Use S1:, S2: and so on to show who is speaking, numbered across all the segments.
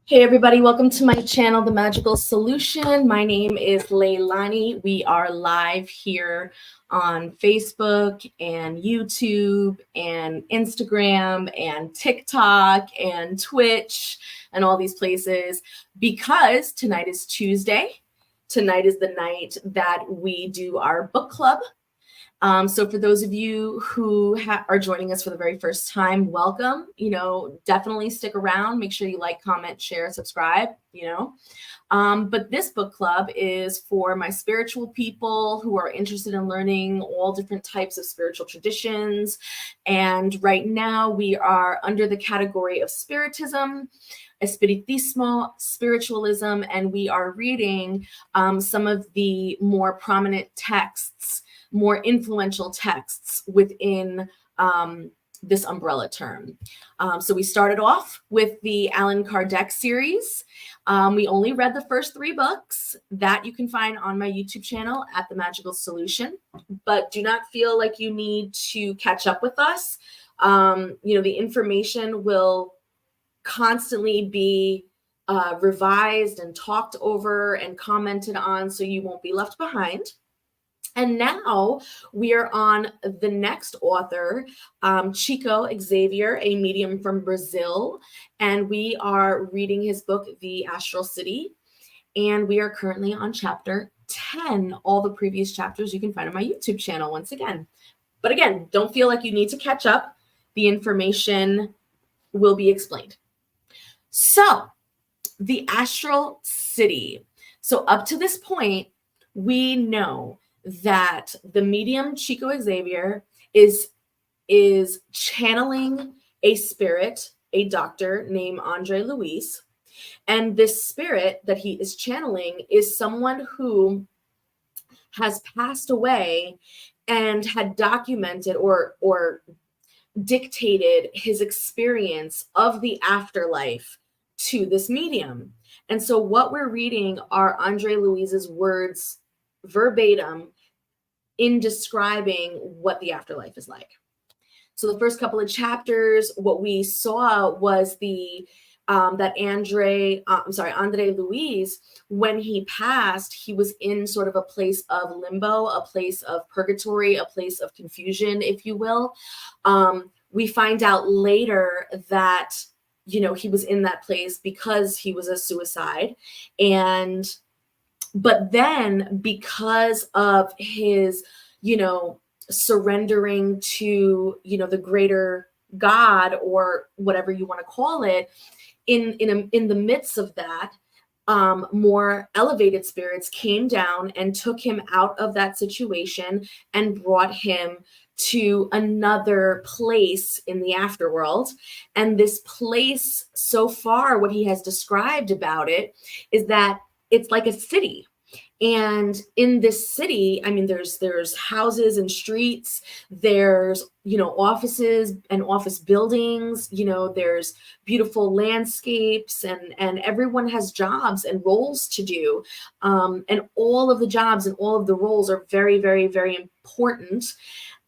S1: Hey everybody, welcome to my channel, The Magical Solution. My name is Leilani. We are live here on Facebook and YouTube and Instagram and TikTok and Twitch and all these places because tonight is Tuesday. Tonight is the night that we do our book club. So for those of you who are joining us for the very first time, welcome. Definitely stick around. Make sure you like, comment, share, subscribe, But this book club is for my spiritual people who are interested in learning all different types of spiritual traditions. And right now we are under the category of Spiritism, Espiritismo, spiritualism, and we are reading some of the more prominent texts, more influential texts within this umbrella term. So we started off with the Allan Kardec series. We only read the first 3 books that you can find on my YouTube channel at The Magical Solution, but do not feel like you need to catch up with us. The information will constantly be revised and talked over and commented on, so you won't be left behind. And now we are on the next author, Chico, Xavier, a medium from Brazil. And we are reading his book, The Astral City. And we are currently on chapter 10. All the previous chapters you can find on my YouTube channel once again. But again, don't feel like you need to catch up. The information will be explained. So, the Astral City. So up to this point, we know that the medium Chico Xavier is channeling a spirit, a doctor named Andre Luis. And this spirit that he is channeling is someone who has passed away and had documented or dictated his experience of the afterlife to this medium. And so what we're reading are Andre Luis's words verbatim in describing what the afterlife is like. So the first couple of chapters, what we saw was that Andre Luis, when he passed, he was in sort of a place of limbo, a place of purgatory, a place of confusion, if you will. We find out later that, he was in that place because he was a suicide. But then because of his, surrendering to, the greater God or whatever you want to call it, in the midst of that, more elevated spirits came down and took him out of that situation and brought him to another place in the afterworld. And this place, so far, what he has described about it is that it's like a city. And in this city, there's houses and streets, there's, offices and office buildings, there's beautiful landscapes, and everyone has jobs and roles to do. And all of the jobs and all of the roles are very, very, very important.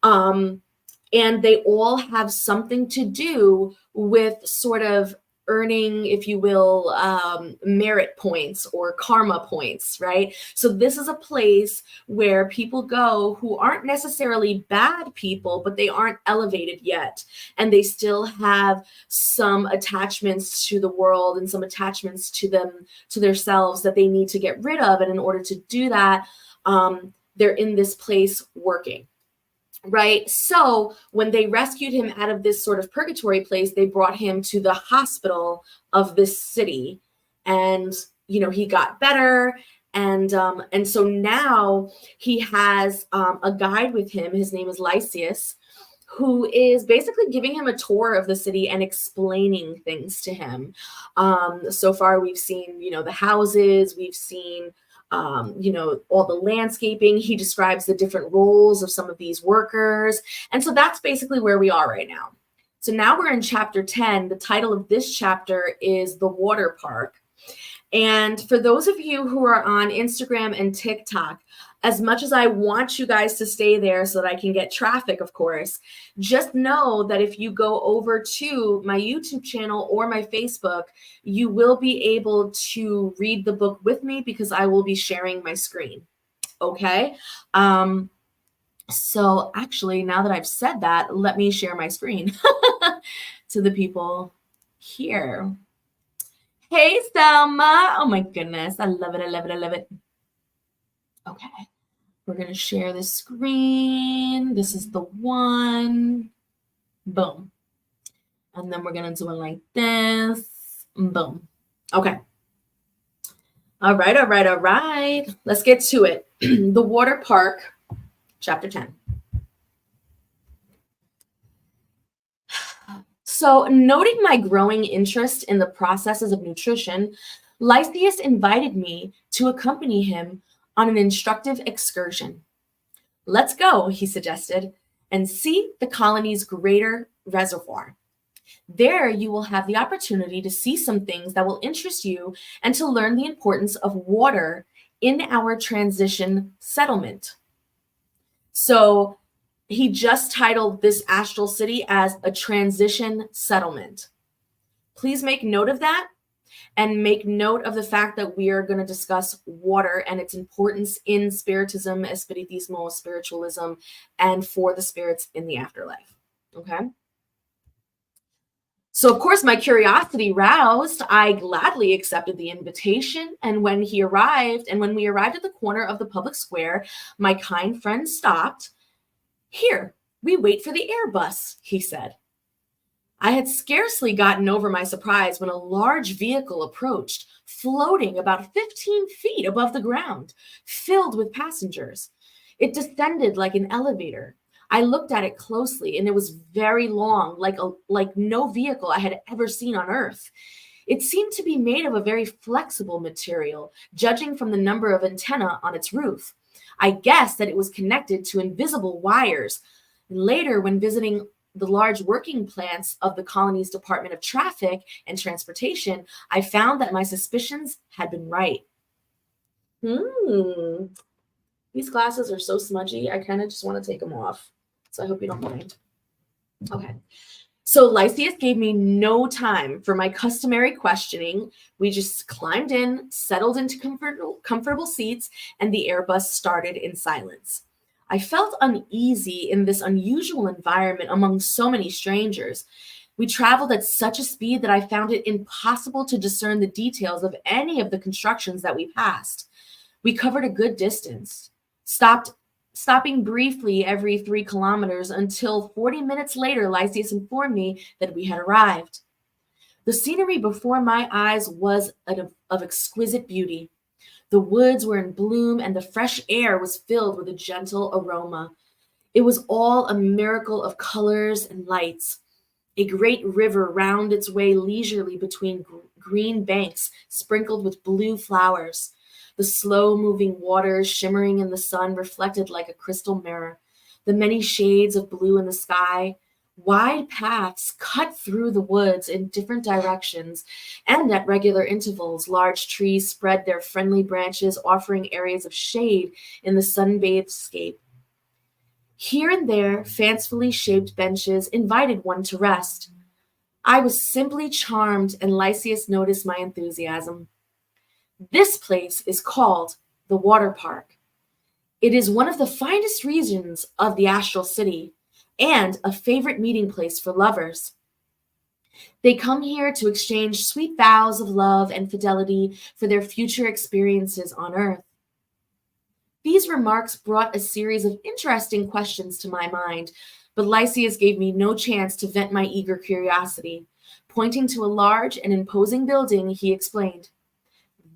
S1: And they all have something to do with sort of earning, if you will, merit points or karma points, right? So this is a place where people go who aren't necessarily bad people, but they aren't elevated yet. And they still have some attachments to the world and some attachments to themselves that they need to get rid of. And in order to do that, they're in this place working. Right. So when they rescued him out of this sort of purgatory place, they brought him to the hospital of this city, and, he got better. And so now he has a guide with him. His name is Lysias, who is basically giving him a tour of the city and explaining things to him. So far, we've seen, the houses, we've seen all the landscaping. He describes the different roles of some of these workers. And so that's basically where we are right now. So now we're in chapter 10. The title of this chapter is The Water Park. And for those of you who are on Instagram and TikTok, as much as I want you guys to stay there so that I can get traffic, of course, just know that if you go over to my YouTube channel or my Facebook, you will be able to read the book with me because I will be sharing my screen. Okay. So actually, now that I've said that, let me share my screen to the people here. Hey, Selma. Oh my goodness. I love it. I love it. I love it. Okay. We're going to share the screen. This is the one. Boom. And then we're going to do it like this. Boom. Okay. All right. All right. All right. Let's get to it. The Water Park, chapter 10. So, noting my growing interest in the processes of nutrition, Lysias invited me to accompany him on an instructive excursion. Let's go, he suggested, and see the colony's greater reservoir. There, you will have the opportunity to see some things that will interest you and to learn the importance of water in our transition settlement. So, he just titled this astral city as a transition settlement. Please make note of that and make note of the fact that we are going to discuss water and its importance in spiritism, espiritismo, spiritualism, and for the spirits in the afterlife. Okay. So, of course, my curiosity roused. I gladly accepted the invitation. And when we arrived at the corner of the public square, my kind friend stopped. Here, we wait for the airbus, he said. I had scarcely gotten over my surprise when a large vehicle approached, floating about 15 feet above the ground, filled with passengers. It descended like an elevator. I looked at it closely, and it was very long, like no vehicle I had ever seen on Earth. It seemed to be made of a very flexible material, judging from the number of antennae on its roof. I guessed that it was connected to invisible wires. Later, when visiting the large working plants of the colony's Department of Traffic and Transportation, I found that my suspicions had been right. These glasses are so smudgy, I kind of just want to take them off. So I hope you don't mind. Okay. So Lysias gave me no time for my customary questioning. We just climbed in, settled into comfortable seats, and the Airbus started in silence. I felt uneasy in this unusual environment among so many strangers. We traveled at such a speed that I found it impossible to discern the details of any of the constructions that we passed. We covered a good distance, stopping briefly every 3 kilometers until 40 minutes later, Lysias informed me that we had arrived. The scenery before my eyes was of exquisite beauty. The woods were in bloom and the fresh air was filled with a gentle aroma. It was all a miracle of colors and lights. A great river wound its way leisurely between green banks sprinkled with blue flowers. The slow-moving waters shimmering in the sun reflected like a crystal mirror. The many shades of blue in the sky. Wide paths cut through the woods in different directions, and at regular intervals, large trees spread their friendly branches, offering areas of shade in the sun-bathed scape. Here and there, fancifully shaped benches invited one to rest. I was simply charmed, and Lysias noticed my enthusiasm. This place is called the Water Park. It is one of the finest regions of the Astral City and a favorite meeting place for lovers. They come here to exchange sweet vows of love and fidelity for their future experiences on Earth. These remarks brought a series of interesting questions to my mind, but Lysias gave me no chance to vent my eager curiosity. Pointing to a large and imposing building, he explained,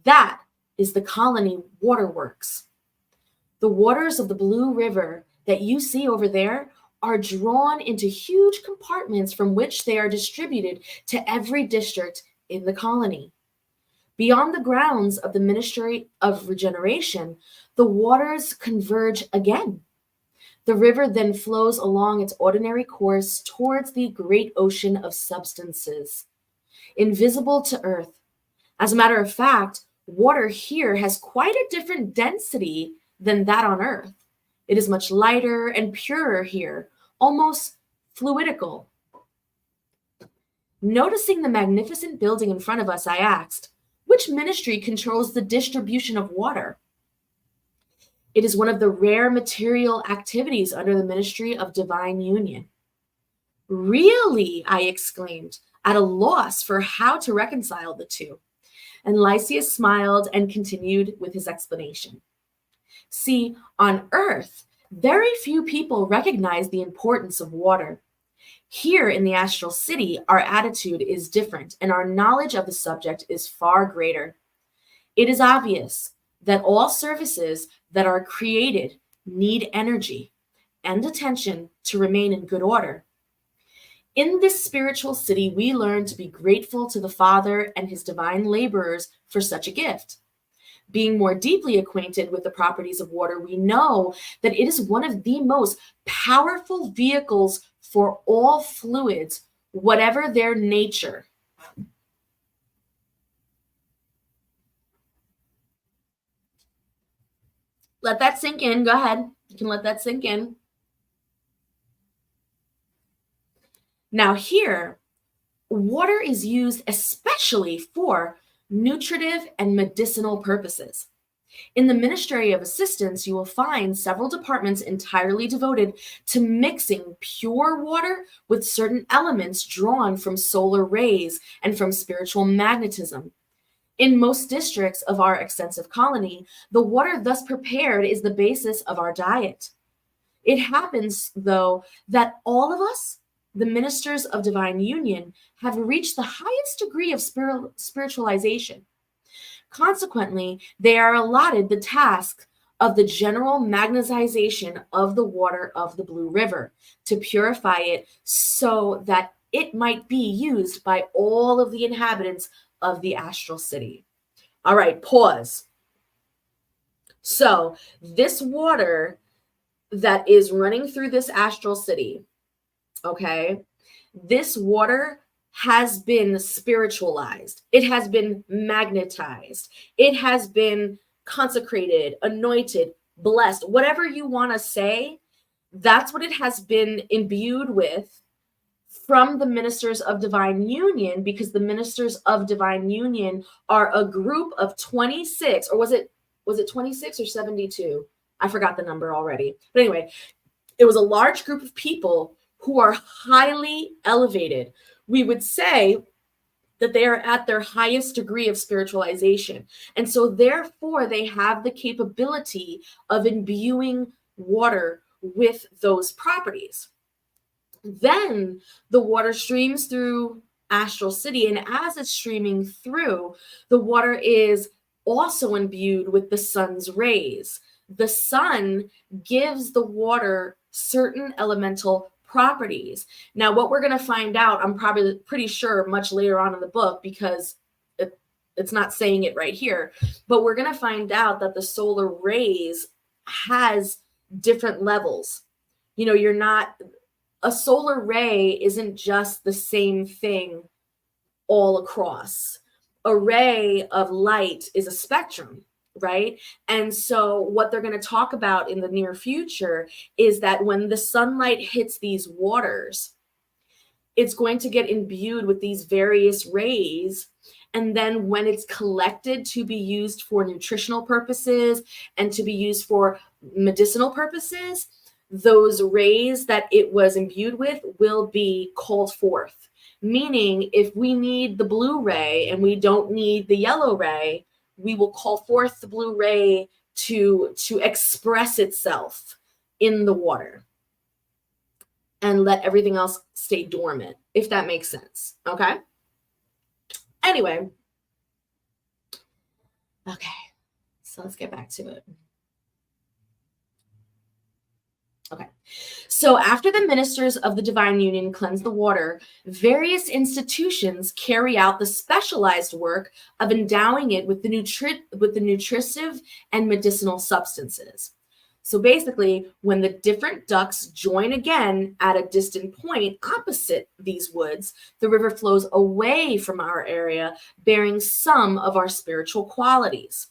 S1: "That is the colony waterworks. The waters of the Blue River that you see over there are drawn into huge compartments from which they are distributed to every district in the colony. Beyond the grounds of the Ministry of Regeneration, the waters converge again. The river then flows along its ordinary course towards the great ocean of substances, invisible to Earth. As a matter of fact, water here has quite a different density than that on Earth. It is much lighter and purer here, almost fluidical. Noticing the magnificent building in front of us, I asked, which ministry controls the distribution of water? It is one of the rare material activities under the ministry of divine union. Really? I exclaimed, at a loss for how to reconcile the two. And Lysias smiled and continued with his explanation. See, on Earth, very few people recognize the importance of water. Here in the astral city, our attitude is different and our knowledge of the subject is far greater. It is obvious that all services that are created need energy and attention to remain in good order. In this spiritual city, we learn to be grateful to the Father and his divine laborers for such a gift. Being more deeply acquainted with the properties of water, we know that it is one of the most powerful vehicles for all fluids, whatever their nature. Let that sink in. Go ahead. You can let that sink in. Now here, water is used especially for nutritive and medicinal purposes. In the Ministry of Assistance, you will find several departments entirely devoted to mixing pure water with certain elements drawn from solar rays and from spiritual magnetism. In most districts of our extensive colony, the water thus prepared is the basis of our diet. It happens, though, that all of us, the ministers of divine union, have reached the highest degree of spiritualization. Consequently, they are allotted the task of the general magnetization of the water of the Blue River to purify it so that it might be used by all of the inhabitants of the astral city. All right, pause. So this water that is running through this astral city, okay, this water has been spiritualized. It has been magnetized. It has been consecrated, anointed, blessed, whatever you want to say. That's what it has been imbued with from the ministers of divine union, because the ministers of divine union are a group of 26, or was it 26 or 72? I forgot the number already. But anyway, it was a large group of people who are highly elevated. We would say that they are at their highest degree of spiritualization. And so therefore they have the capability of imbuing water with those properties. Then the water streams through astral city, and as it's streaming through, the water is also imbued with the sun's rays. The sun gives the water certain elemental properties. Now, what we're going to find out, I'm probably pretty sure much later on in the book, because it's not saying it right here, but we're going to find out that the solar rays has different levels. You know, a solar ray isn't just the same thing all across. A ray of light is a spectrum, right? And so what they're going to talk about in the near future is that when the sunlight hits these waters, it's going to get imbued with these various rays. And then when it's collected to be used for nutritional purposes and to be used for medicinal purposes, those rays that it was imbued with will be called forth. Meaning, if we need the blue ray and we don't need the yellow ray, we will call forth the blue ray to express itself in the water and let everything else stay dormant, if that makes sense. Okay? Anyway. Okay. So let's get back to it. Okay. So after the ministers of the divine union cleanse the water, various institutions carry out the specialized work of endowing it with the nutritive and medicinal substances. So basically, when the different ducts join again at a distant point opposite these woods, the river flows away from our area, bearing some of our spiritual qualities.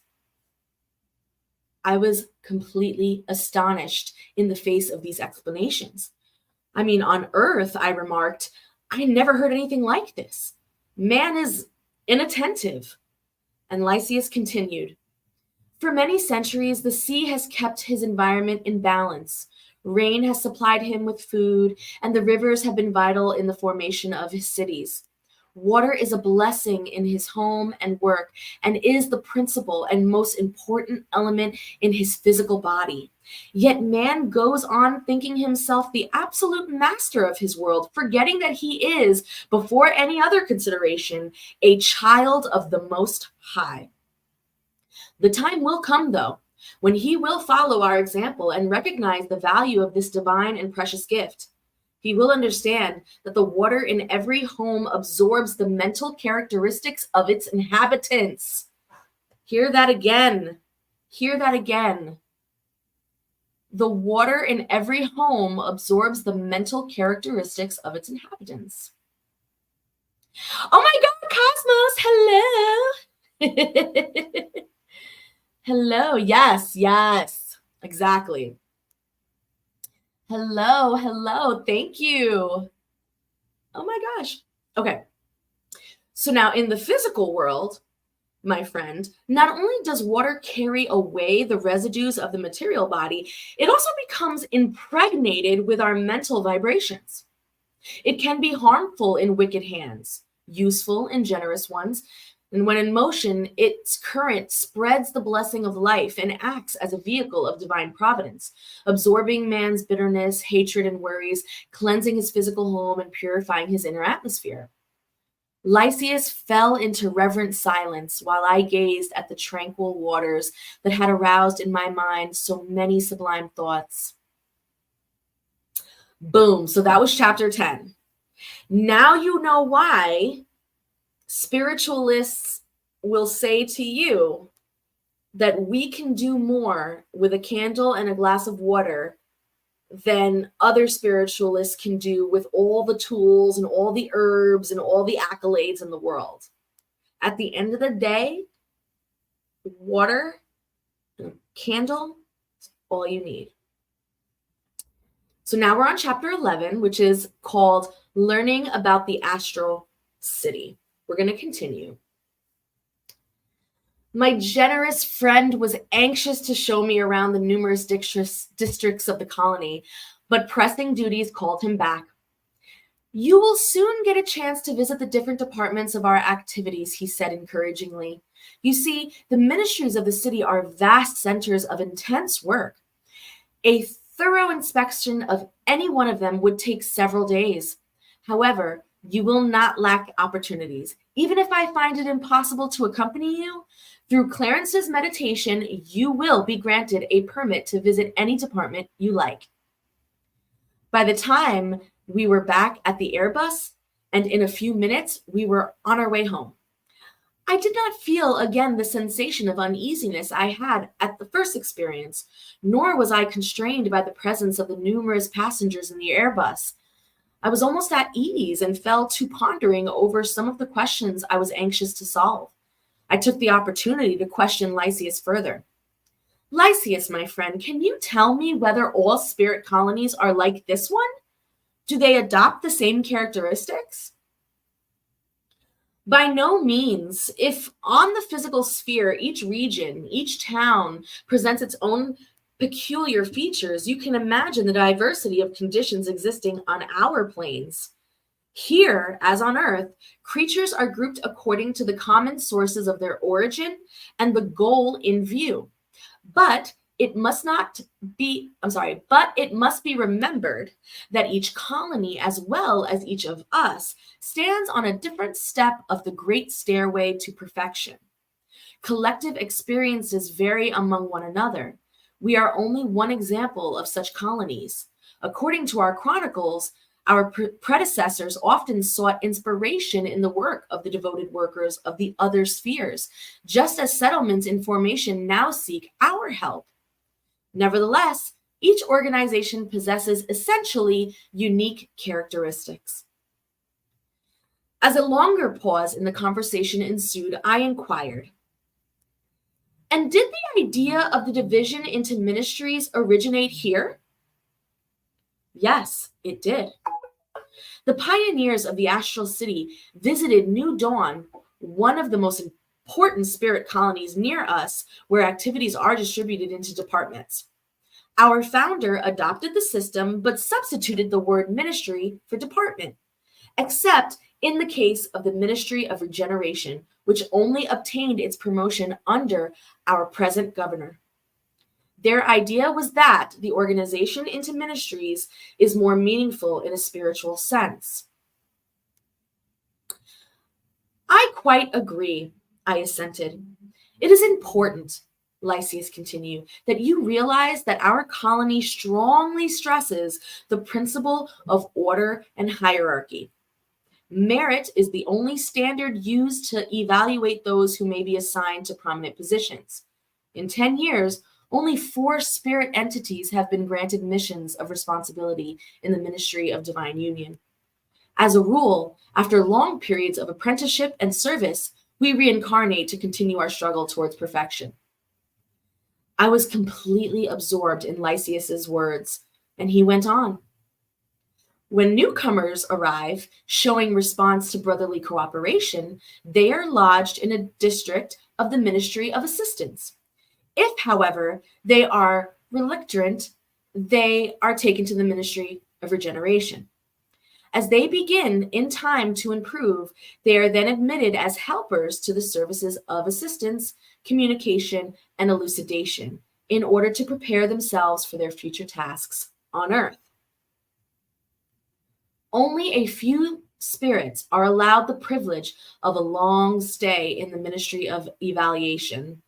S1: I was completely astonished in the face of these explanations. I mean, on Earth, I remarked, I never heard anything like this. Man is inattentive. And Lysias continued, for many centuries, the sea has kept his environment in balance. Rain has supplied him with food, and the rivers have been vital in the formation of his cities. Water is a blessing in his home and work, and is the principal and most important element in his physical body. Yet man goes on thinking himself the absolute master of his world, forgetting that he is, before any other consideration, a child of the Most High. The time will come, though, when he will follow our example and recognize the value of this divine and precious gift. He will understand that the water in every home absorbs the mental characteristics of its inhabitants. Hear that again. Hear that again. The water in every home absorbs the mental characteristics of its inhabitants. Oh my God, Cosmos, hello. Hello. Yes, yes, exactly. Hello, hello. Thank you. Oh my gosh. Okay. So now in the physical world, my friend, not only does water carry away the residues of the material body, it also becomes impregnated with our mental vibrations. It can be harmful in wicked hands, useful in generous ones, and when in motion, its current spreads the blessing of life and acts as a vehicle of divine providence, absorbing man's bitterness, hatred, and worries, cleansing his physical home and purifying his inner atmosphere. Lysias fell into reverent silence while I gazed at the tranquil waters that had aroused in my mind so many sublime thoughts. Boom. So that was chapter 10. Now you know why spiritualists will say to you that we can do more with a candle and a glass of water than other spiritualists can do with all the tools and all the herbs and all the accolades in the world. At the end of the day, water and a candle is all you need. So now we're on chapter 11, which is called Learning About the Astral City. We're going to continue. My generous friend was anxious to show me around the numerous districts of the colony, but pressing duties called him back. You will soon get a chance to visit the different departments of our activities, he said encouragingly. You see, the ministries of the city are vast centers of intense work. A thorough inspection of any one of them would take several days. However, you will not lack opportunities. Even if I find it impossible to accompany you, through Clarence's meditation, you will be granted a permit to visit any department you like. By the time we were back at the Airbus, and in a few minutes, we were on our way home. I did not feel again the sensation of uneasiness I had at the first experience, nor was I constrained by the presence of the numerous passengers in the Airbus. I was almost at ease and fell to pondering over some of the questions I was anxious to solve. I took the opportunity to question Lysias further. Lysias, my friend, can you tell me whether all spirit colonies are like this one? Do they adopt the same characteristics? By no means. If on the physical sphere, each region, each town presents its own peculiar features, you can imagine the diversity of conditions existing on our planes. Here, as on Earth, creatures are grouped according to the common sources of their origin and the goal in view. But it must be remembered that each colony, as well as each of us, stands on a different step of the great stairway to perfection. Collective experiences vary among one another. We are only one example of such colonies. According to our chronicles, our predecessors often sought inspiration in the work of the devoted workers of the other spheres, just as settlements in formation now seek our help. Nevertheless, each organization possesses essentially unique characteristics. As a longer pause in the conversation ensued, I inquired, And did the idea of the division into ministries originate here? Yes, it did. The pioneers of the Astral City visited New Dawn, one of the most important spirit colonies near us, where activities are distributed into departments. Our founder adopted the system but substituted the word ministry for department, except in the case of the Ministry of Regeneration, which only obtained its promotion under our present governor. Their idea was that the organization into ministries is more meaningful in a spiritual sense. I quite agree, I assented. It is important, Lysias continued, that you realize that our colony strongly stresses the principle of order and hierarchy. Merit is the only standard used to evaluate those who may be assigned to prominent positions. In 10 years, only 4 spirit entities have been granted missions of responsibility in the Ministry of Divine Union. As a rule, after long periods of apprenticeship and service, we reincarnate to continue our struggle towards perfection. I was completely absorbed in Lysias's words, and he went on. When newcomers arrive, showing response to brotherly cooperation, they are lodged in a district of the Ministry of Assistance. If, however, they are reluctant, they are taken to the Ministry of Regeneration. As they begin in time to improve, they are then admitted as helpers to the services of assistance, communication, and elucidation in order to prepare themselves for their future tasks on Earth. Only a few spirits are allowed the privilege of a long stay in the Ministry of Evaluation,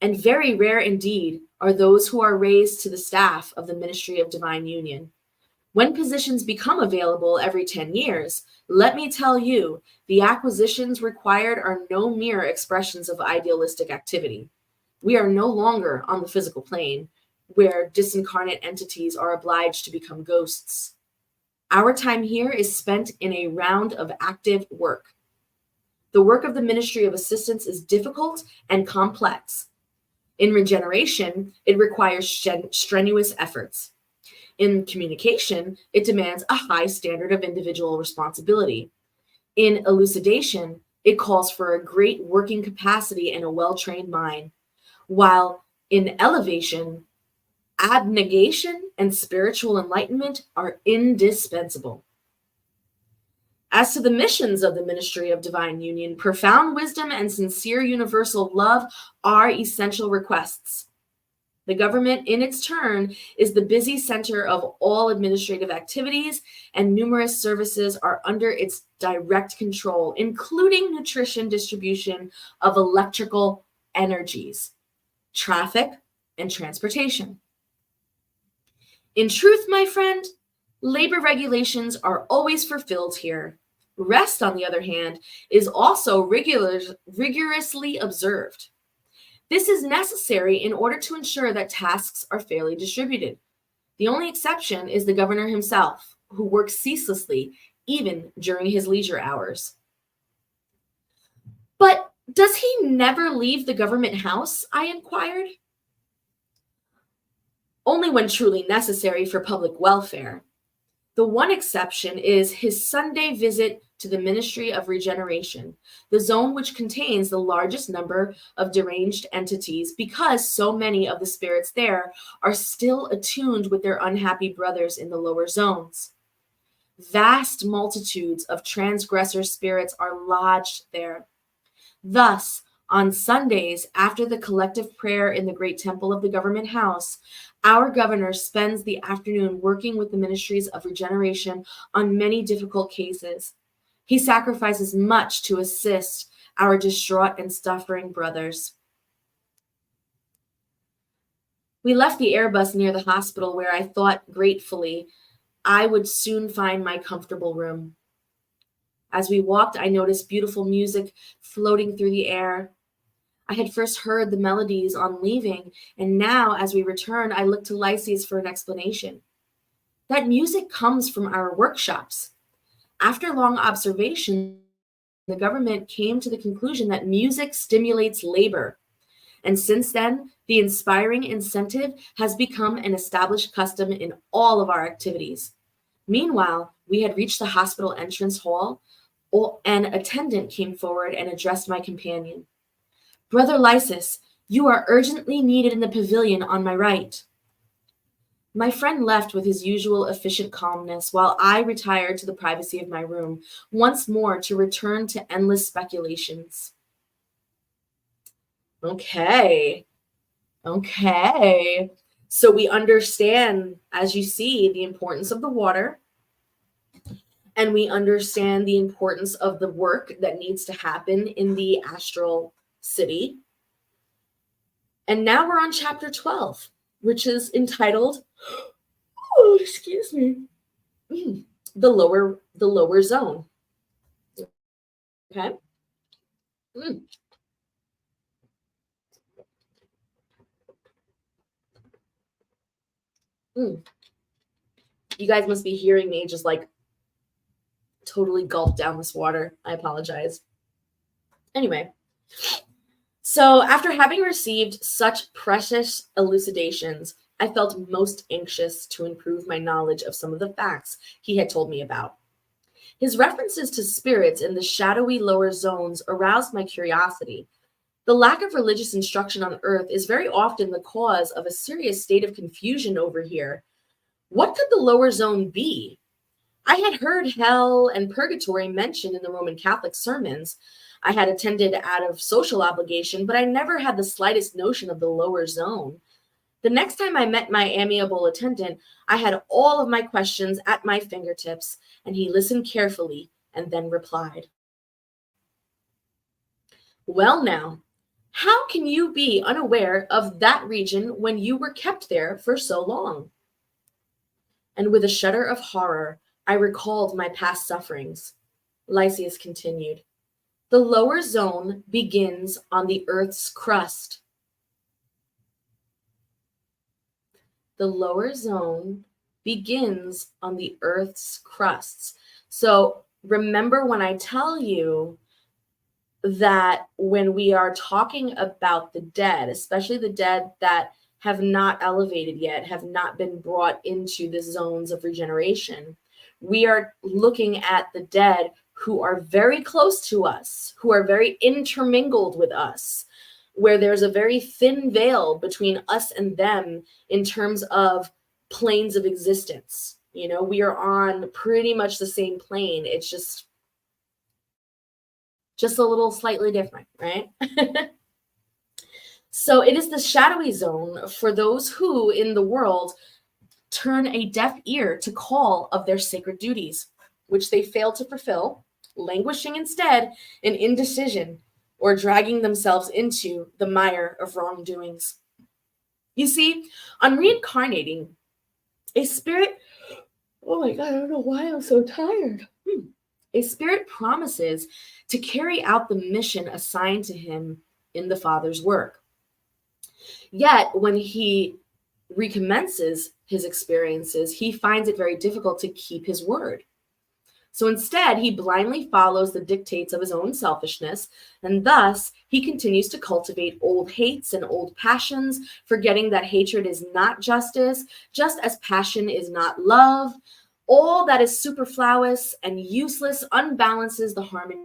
S1: and very rare indeed are those who are raised to the staff of the Ministry of Divine Union. When positions become available every 10 years, let me tell you, the acquisitions required are no mere expressions of idealistic activity. We are no longer on the physical plane, where disincarnate entities are obliged to become ghosts. Our time here is spent in a round of active work. The work of the Ministry of Assistance is difficult and complex. In regeneration, it requires strenuous efforts. In communication, it demands a high standard of individual responsibility. In elucidation, it calls for a great working capacity and a well-trained mind, while in elevation, abnegation and spiritual enlightenment are indispensable. As to the missions of the Ministry of Divine Union, profound wisdom and sincere universal love are essential requests. The government, in its turn, is the busy center of all administrative activities, and numerous services are under its direct control, including nutrition distribution of electrical energies, traffic, and transportation. In truth, my friend, labor regulations are always fulfilled here. Rest, on the other hand, is also rigorously observed. This is necessary in order to ensure that tasks are fairly distributed. The only exception is the governor himself, who works ceaselessly, even during his leisure hours. But does he never leave the government house? I inquired. Only when truly necessary for public welfare. The one exception is his Sunday visit to the Ministry of Regeneration, the zone which contains the largest number of deranged entities, because so many of the spirits there are still attuned with their unhappy brothers in the lower zones. Vast multitudes of transgressor spirits are lodged there. Thus, on Sundays, after the collective prayer in the great temple of the government house, our governor spends the afternoon working with the ministries of regeneration on many difficult cases. He sacrifices much to assist our distraught and suffering brothers. We left the Airbus near the hospital, where I thought gratefully I would soon find my comfortable room. As we walked, I noticed beautiful music floating through the air. I had first heard the melodies on leaving, and now, as we returned, I looked to Lysias for an explanation. That music comes from our workshops. After long observation, the government came to the conclusion that music stimulates labor. And since then, the inspiring incentive has become an established custom in all of our activities. Meanwhile, we had reached the hospital entrance hall. An attendant came forward and addressed my companion. Brother Lysis, you are urgently needed in the pavilion on my right. My friend left with his usual efficient calmness, while I retired to the privacy of my room, once more to return to endless speculations. Okay. So we understand, as you see, the importance of the water, and we understand the importance of the work that needs to happen in the astral city. And now we're on chapter 12, which is entitled, oh, excuse me, the lower zone. Okay. You guys must be hearing me just like totally gulp down this water. I apologize. Anyway, so after having received such precious elucidations, I felt most anxious to improve my knowledge of some of the facts he had told me about. His references to spirits in the shadowy lower zones aroused my curiosity. The lack of religious instruction on Earth is very often the cause of a serious state of confusion over here. What could the lower zone be? I had heard hell and purgatory mentioned in the Roman Catholic sermons. I had attended out of social obligation, but I never had the slightest notion of the lower zone. The next time I met my amiable attendant, I had all of my questions at my fingertips, and he listened carefully and then replied. Well now, how can you be unaware of that region when you were kept there for so long? And with a shudder of horror, I recalled my past sufferings. Lysias continued, the lower zone begins on the Earth's crust. The lower zone begins on the Earth's crusts. So remember when I tell you that when we are talking about the dead, especially the dead that have not elevated yet, have not been brought into the zones of regeneration, we are looking at the dead who are very close to us, who are very intermingled with us, where there's a very thin veil between us and them in terms of planes of existence. You know, we are on pretty much the same plane. It's just a little slightly different, right? So it is the shadowy zone for those who in the world turn a deaf ear to call of their sacred duties, which they fail to fulfill, languishing instead in indecision or dragging themselves into the mire of wrongdoings. You see, on reincarnating, a spirit, oh my God, I don't know why I'm so tired. A spirit promises to carry out the mission assigned to him in the Father's work. Yet, when he recommences his experiences, he finds it very difficult to keep his word. So instead, he blindly follows the dictates of his own selfishness, and thus he continues to cultivate old hates and old passions, forgetting that hatred is not justice, just as passion is not love. All that is superfluous and useless unbalances the harmony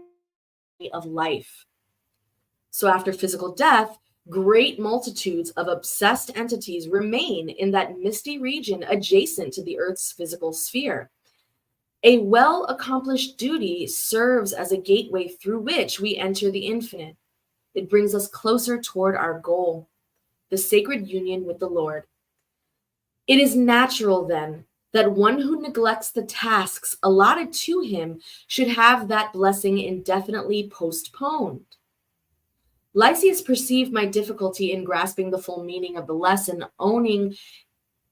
S1: of life. So after physical death, great multitudes of obsessed entities remain in that misty region adjacent to the Earth's physical sphere. A well-accomplished duty serves as a gateway through which we enter the infinite. It brings us closer toward our goal, the sacred union with the Lord. It is natural, then, that one who neglects the tasks allotted to him should have that blessing indefinitely postponed. Lysias perceived my difficulty in grasping the full meaning of the lesson, owning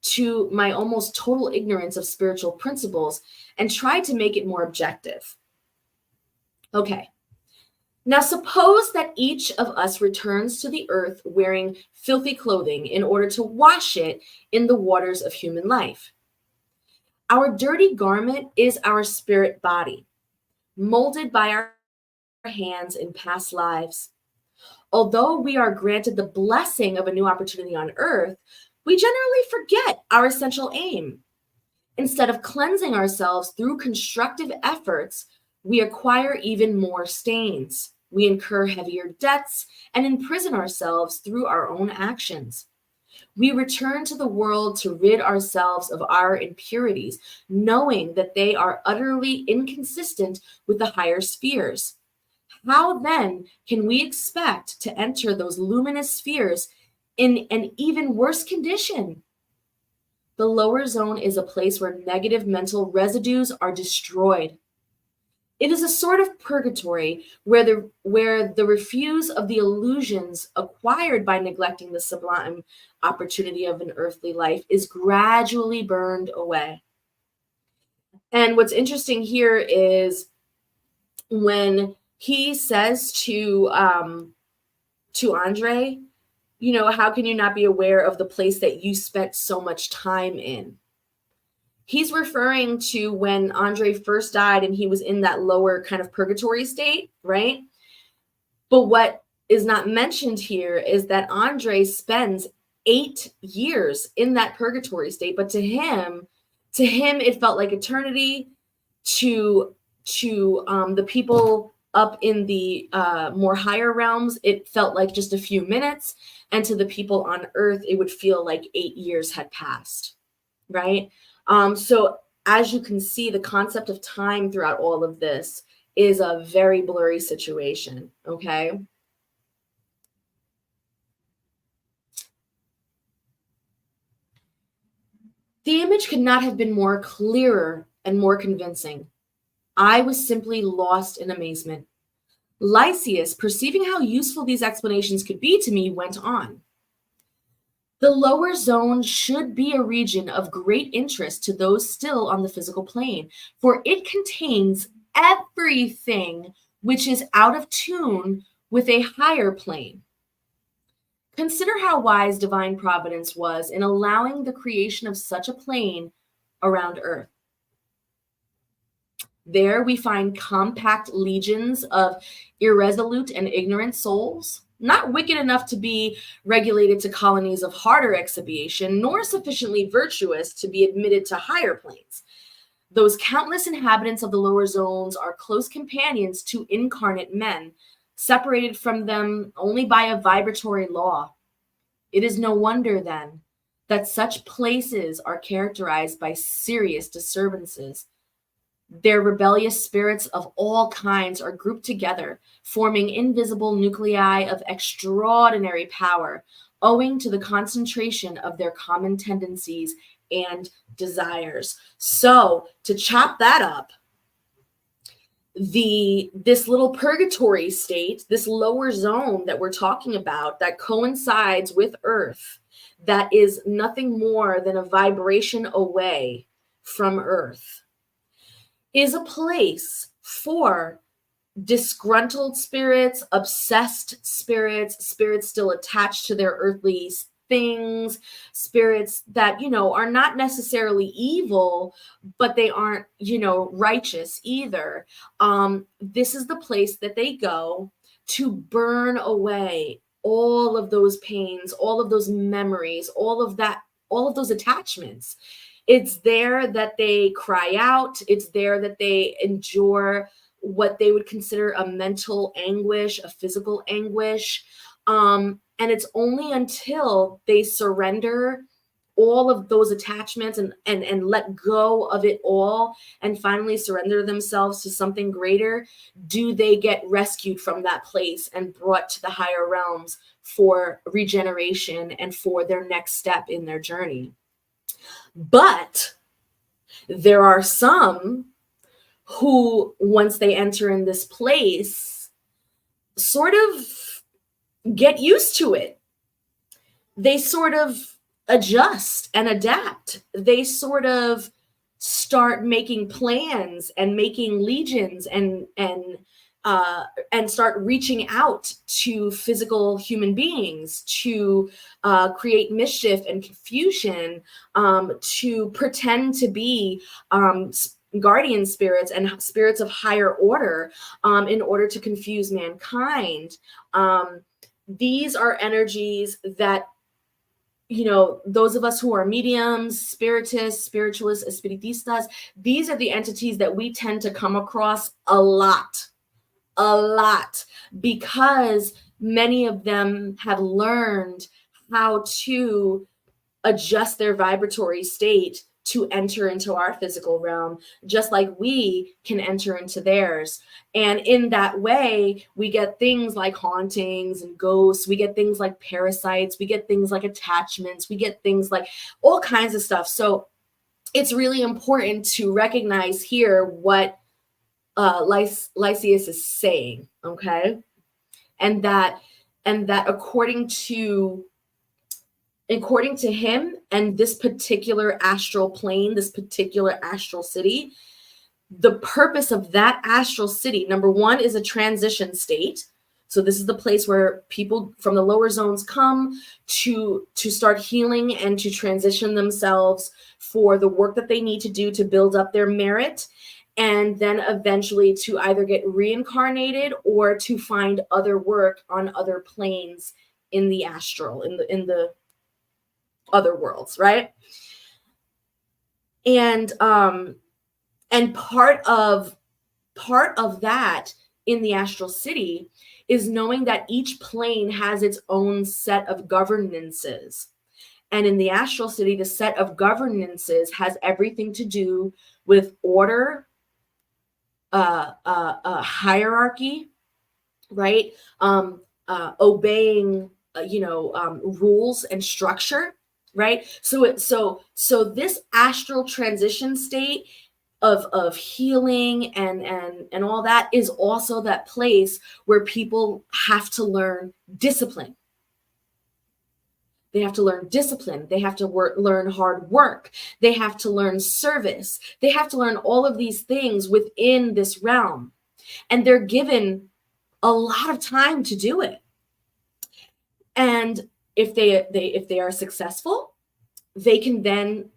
S1: to my almost total ignorance of spiritual principles, and tried to make it more objective. Okay, now suppose that each of us returns to the earth wearing filthy clothing in order to wash it in the waters of human life. Our dirty garment is our spirit body, molded by our hands in past lives. Although we are granted the blessing of a new opportunity on earth, we generally forget our essential aim. Instead of cleansing ourselves through constructive efforts, we acquire even more stains. We incur heavier debts and imprison ourselves through our own actions. We return to the world to rid ourselves of our impurities, knowing that they are utterly inconsistent with the higher spheres. How then can we expect to enter those luminous spheres in an even worse condition? The lower zone is a place where negative mental residues are destroyed. It is a sort of purgatory where the refuse of the illusions acquired by neglecting the sublime opportunity of an earthly life is gradually burned away. And what's interesting here is when he says to Andre, how can you not be aware of the place that you spent so much time in? He's referring to when Andre first died and he was in that lower kind of purgatory state, right? But what is not mentioned here is that Andre spends 8 years in that purgatory state, but to him, it felt like eternity. To the people up in the more higher realms, it felt like just a few minutes, and to the people on earth, it would feel like 8 years had passed, right? So as you can see, the concept of time throughout all of this is a very blurry situation, okay? The image could not have been more clearer and more convincing. I was simply lost in amazement. Lysias, perceiving how useful these explanations could be to me, went on. The lower zone should be a region of great interest to those still on the physical plane, for it contains everything which is out of tune with a higher plane. Consider how wise divine providence was in allowing the creation of such a plane around Earth. There we find compact legions of irresolute and ignorant souls, not wicked enough to be regulated to colonies of harder expiation, nor sufficiently virtuous to be admitted to higher planes. Those countless inhabitants of the lower zones are close companions to incarnate men, separated from them only by a vibratory law. It is no wonder, then, that such places are characterized by serious disturbances. Their rebellious spirits of all kinds are grouped together, forming invisible nuclei of extraordinary power, owing to the concentration of their common tendencies and desires. So, to chop that up, this little purgatory state, this lower zone that we're talking about, that coincides with Earth, that is nothing more than a vibration away from Earth, is a place for disgruntled spirits, obsessed spirits, spirits still attached to their earthly things, spirits that, are not necessarily evil, but they aren't, righteous either. This is the place that they go to burn away all of those pains, all of those memories, all of those attachments. It's there that they cry out. It's there that they endure what they would consider a mental anguish, a physical anguish. And it's only until they surrender all of those attachments and let go of it all and finally surrender themselves to something greater, do they get rescued from that place and brought to the higher realms for regeneration and for their next step in their journey. But there are some who, once they enter in this place, sort of get used to it. They sort of adjust and adapt. They sort of start making plans and making legions and start reaching out to physical human beings to create mischief and confusion, to pretend to be guardian spirits and spirits of higher order in order to confuse mankind. these are energies that, you know, those of us who are mediums, spiritists, spiritualists, espiritistas, these are the entities that we tend to come across a lot, because many of them have learned how to adjust their vibratory state to enter into our physical realm, just like we can enter into theirs. And in that way, we get things like hauntings and ghosts. We get things like parasites. We get things like attachments. We get things like all kinds of stuff. So it's really important to recognize here what Lysias is saying, okay? And that according to him and this particular astral plane, this particular astral city, the purpose of that astral city, number one, is a transition state. So this is the place where people from the lower zones come to start healing and to transition themselves for the work that they need to do to build up their merit, and then eventually to either get reincarnated or to find other work on other planes in the astral, in the other worlds, right? And part of that in the astral city is knowing that each plane has its own set of governances. And in the astral city, the set of governances has everything to do with order, hierarchy, right? Obeying, rules and structure, right? So this astral transition state of healing and all that is also that place where people have to learn discipline. They have to learn discipline. They have to learn hard work. They have to learn service. They have to learn all of these things within this realm. And they're given a lot of time to do it. And if they are successful, they can then,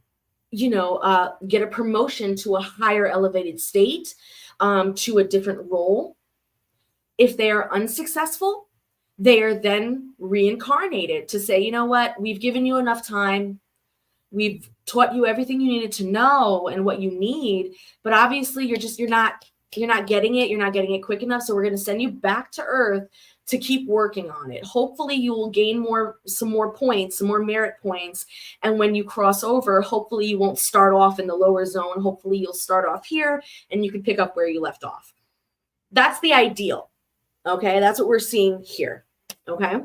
S1: get a promotion to a higher elevated state, to a different role. If they are unsuccessful, they are then reincarnated to say, you know what, we've given you enough time. We've taught you everything you needed to know and what you need, but obviously you're not getting it. You're not getting it quick enough. So we're going to send you back to Earth to keep working on it. Hopefully you will gain some more points, some more merit points. And when you cross over, hopefully you won't start off in the lower zone. Hopefully you'll start off here and you can pick up where you left off. That's the ideal. Okay. That's what we're seeing here. Okay.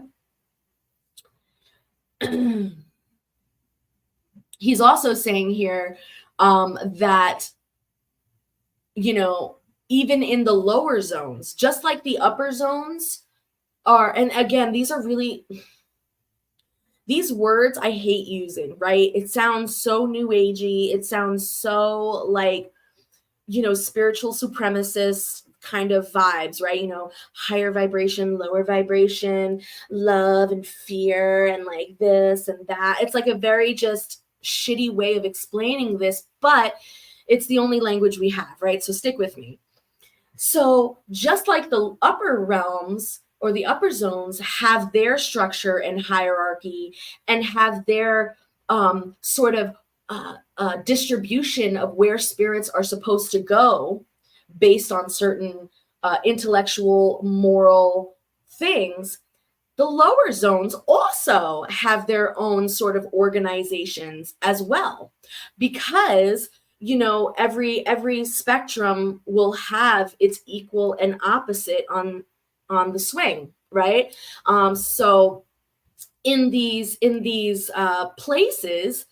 S1: He's also saying here that, even in the lower zones, just like the upper zones are, and again, these words I hate using, right? It sounds so new agey. It sounds so like, spiritual supremacist kind of vibes, right? Higher vibration, lower vibration, love and fear, and like this and that. It's like a very just shitty way of explaining this, but it's the only language we have, right? So stick with me. So just like the upper realms or the upper zones have their structure and hierarchy and have their sort of distribution of where spirits are supposed to go based on certain intellectual, moral things, the lower zones also have their own sort of organizations as well, because every spectrum will have its equal and opposite on the swing, right? So in these places,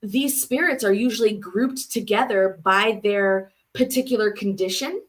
S1: these spirits are usually grouped together by their particular condition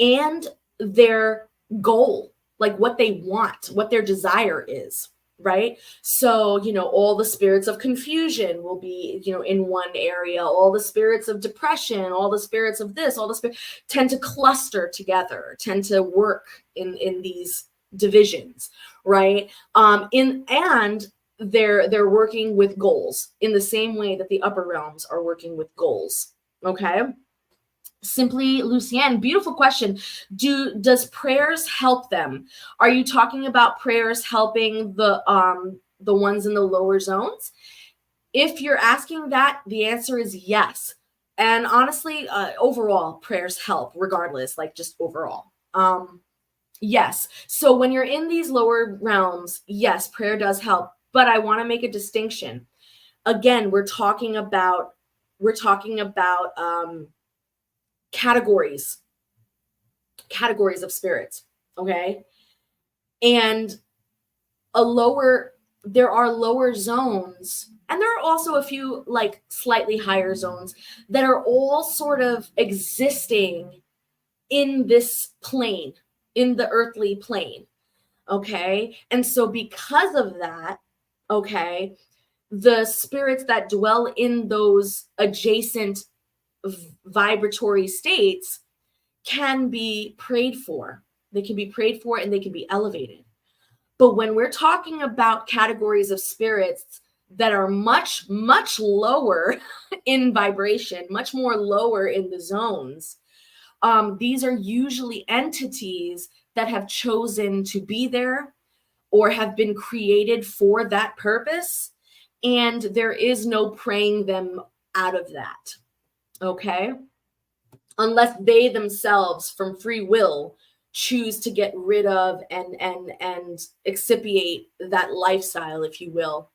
S1: and their goal, like what they want, what their desire is. Right? So, all the spirits of confusion will be, in one area, all the spirits of depression, all the spirits of this, all the spirits tend to cluster together, tend to work in these divisions, right? And they're working with goals in the same way that the upper realms are working with goals. Okay. Simply Lucienne, beautiful question. Does prayers help them? Are you talking about prayers helping the ones in the lower zones? If you're asking that, the answer is yes. And honestly, overall, prayers help regardless, like just overall. Yes. So when you're in these lower realms, yes, prayer does help. But I want to make a distinction. Again, we're talking about categories of spirits. Okay. And there are lower zones, and there are also a few like slightly higher zones that are all sort of existing in this plane, in the earthly plane. Okay. And so because of that, okay, the spirits that dwell in those adjacent vibratory states can be prayed for. They can be prayed for and they can be elevated. But when we're talking about categories of spirits that are much, much lower in vibration, much more lower in the zones, these are usually entities that have chosen to be there or have been created for that purpose. And there is no praying them out of that. Okay. Unless they themselves from free will choose to get rid of and excipiate that lifestyle, if you will,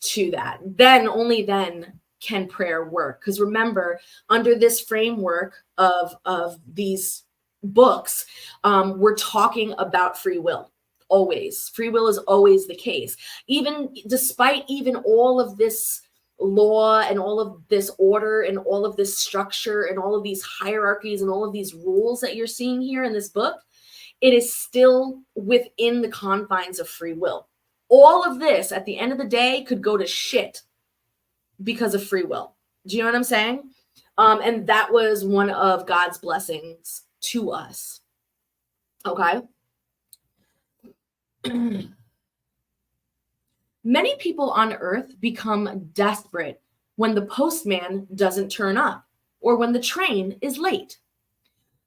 S1: to that. Then only then can prayer work. Because remember, under this framework of these books, we're talking about free will. Always. Free will is always the case. Even despite even all of this law and all of this order and all of this structure and all of these hierarchies and all of these rules that you're seeing here in this book, it is still within the confines of free will. All of this at the end of the day could go to shit because of free will. Do you know what I'm saying? And that was one of God's blessings to us. Okay. Many people on earth become desperate when the postman doesn't turn up or when the train is late.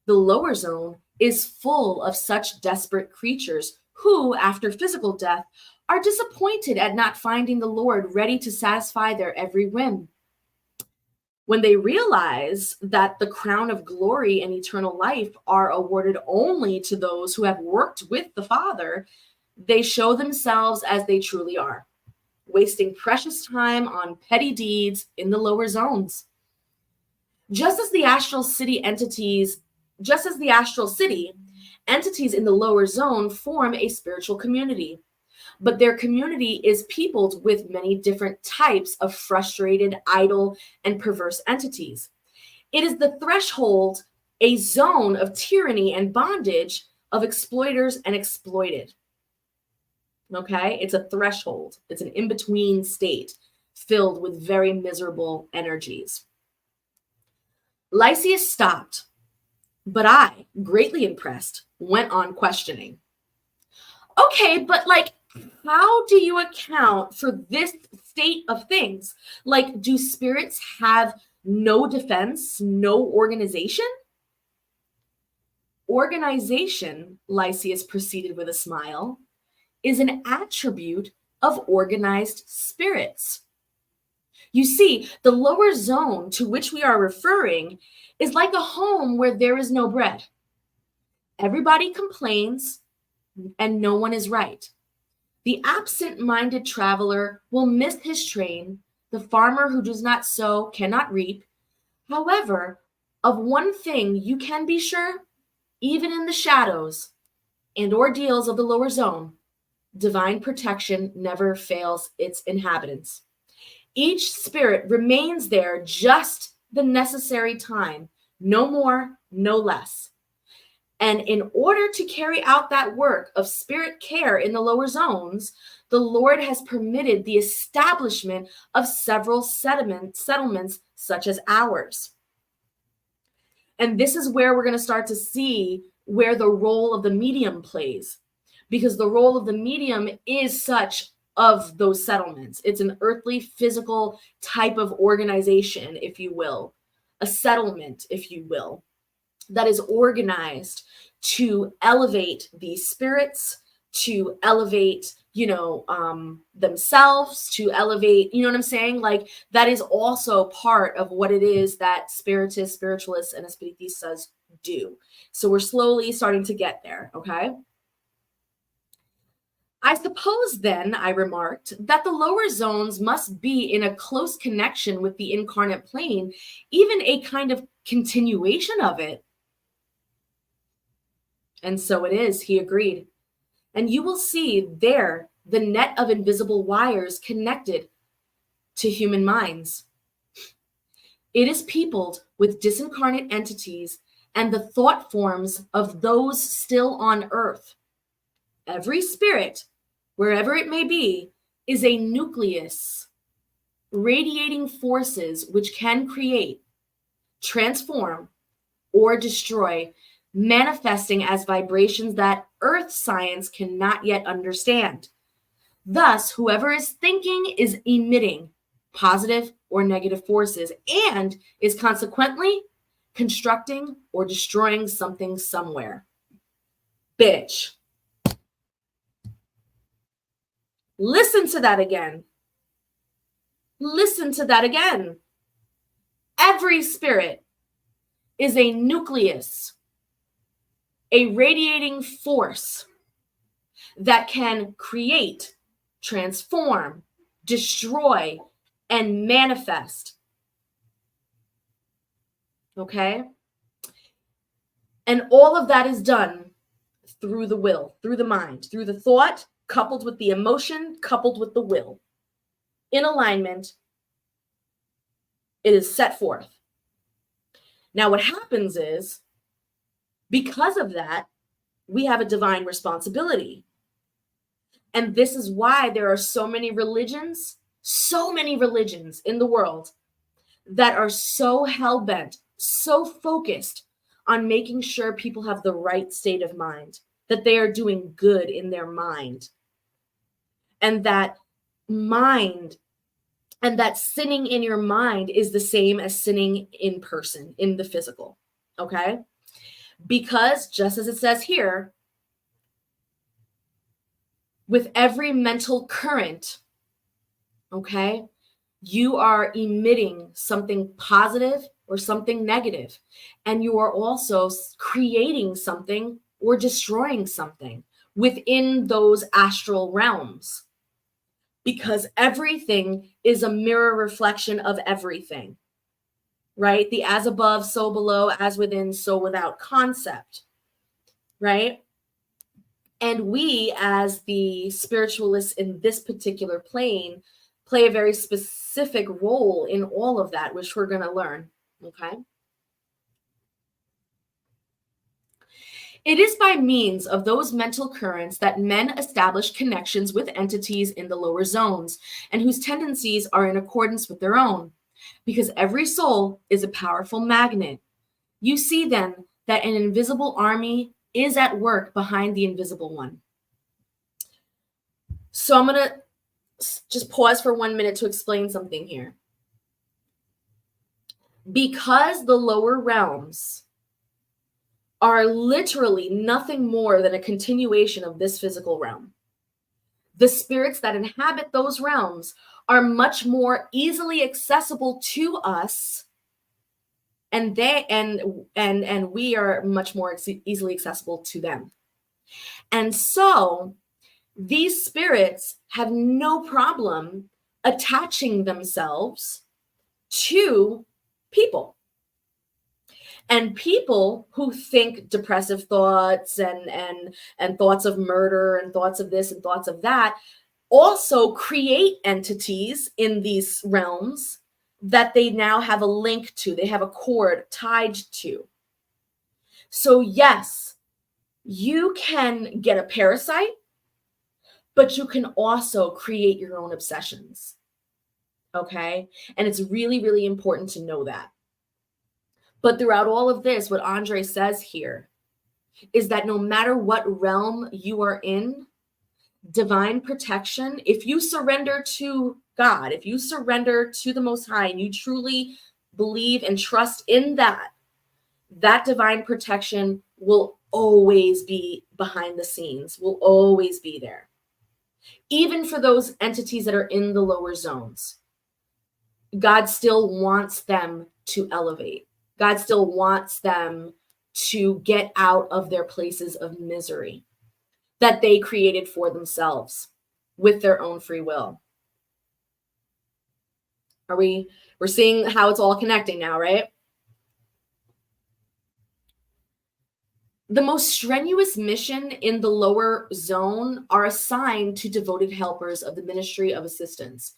S1: The lower zone is full of such desperate creatures who, after physical death, are disappointed at not finding the Lord ready to satisfy their every whim. When they realize that the crown of glory and eternal life are awarded only to those who have worked with the Father, they show themselves as they truly are, wasting precious time on petty deeds in the lower zones. Just as the astral city, entities in the lower zone form a spiritual community, but their community is peopled with many different types of frustrated, idle, and perverse entities. It is the threshold, a zone of tyranny and bondage, of exploiters and exploited. Okay? It's a threshold. It's an in-between state filled with very miserable energies. Lysias stopped, but I, greatly impressed, went on questioning. Okay, but like, how do you account for this state of things? Like, do spirits have no defense, no organization? Organization, Lysias proceeded with a smile, is an attribute of organized spirits. You see, the lower zone to which we are referring is like a home where there is no bread. Everybody complains and no one is right. The absent-minded traveler will miss his train. The farmer who does not sow cannot reap. However, of one thing you can be sure, even in the shadows and ordeals of the lower zone, divine protection never fails its inhabitants. Each spirit remains there just the necessary time, no more, no less. And in order to carry out that work of spirit care in the lower zones, the Lord has permitted the establishment of several settlements such as ours. And this is where we're going to start to see where the role of the medium plays, because the role of the medium is such of those settlements. It's an earthly, physical type of organization, if you will, a settlement, if you will. that is organized to elevate these spirits, to elevate, themselves, to elevate, you know what I'm saying? Like, that is also part of what it is that spiritists, spiritualists, and espiritistas do. So we're slowly starting to get there, okay? I suppose then, I remarked, that the lower zones must be in a close connection with the incarnate plane, even a kind of continuation of it. And so it is, he agreed. And you will see there the net of invisible wires connected to human minds. It is peopled with disincarnate entities and the thought forms of those still on earth. Every spirit, wherever it may be, is a nucleus, radiating forces which can create, transform, or destroy, manifesting as vibrations that earth science cannot yet understand. Thus, whoever is thinking is emitting positive or negative forces and is consequently constructing or destroying something somewhere. Bitch. Listen to that again. Listen to that again. Every spirit is a nucleus, a radiating force that can create, transform, destroy, and manifest. Okay? And all of that is done through the will, through the mind, through the thought, coupled with the emotion, coupled with the will. In alignment, it is set forth. Now, what happens is, because of that, we have a divine responsibility. And this is why there are so many religions in the world that are so hell-bent, so focused on making sure people have the right state of mind, that they are doing good in their mind. And that sinning in your mind is the same as sinning in person, in the physical, okay? Because just as it says here, with every mental current, okay, you are emitting something positive or something negative, and you are also creating something or destroying something within those astral realms, because everything is a mirror reflection of everything, right? The as above, so below, as within, so without concept, right? And we, as the spiritualists in this particular plane, play a very specific role in all of that, which we're going to learn, okay? It is by means of those mental currents that men establish connections with entities in the lower zones, and whose tendencies are in accordance with their own, because every soul is a powerful magnet. You see then that an invisible army is at work behind the invisible one. So I'm going to just pause for 1 minute to explain something here. Because the lower realms are literally nothing more than a continuation of this physical realm, the spirits that inhabit those realms are much more easily accessible to us, and we are much more easily accessible to them. And so these spirits have no problem attaching themselves to people. And people who think depressive thoughts and thoughts of murder and thoughts of this and thoughts of that also create entities in these realms that they now have a link to, they have a cord tied to. So yes, you can get a parasite, but you can also create your own obsessions, okay? And it's really, really important to know that. But throughout all of this, what Andre says here is that no matter what realm you are in, divine protection, if you surrender to God, if you surrender to the Most High and you truly believe and trust in that, that divine protection will always be behind the scenes, will always be there. Even for those entities that are in the lower zones, God still wants them to elevate. God still wants them to get out of their places of misery that they created for themselves with their own free will. We're seeing how it's all connecting now, right? The most strenuous mission in the lower zone are assigned to devoted helpers of the Ministry of Assistance.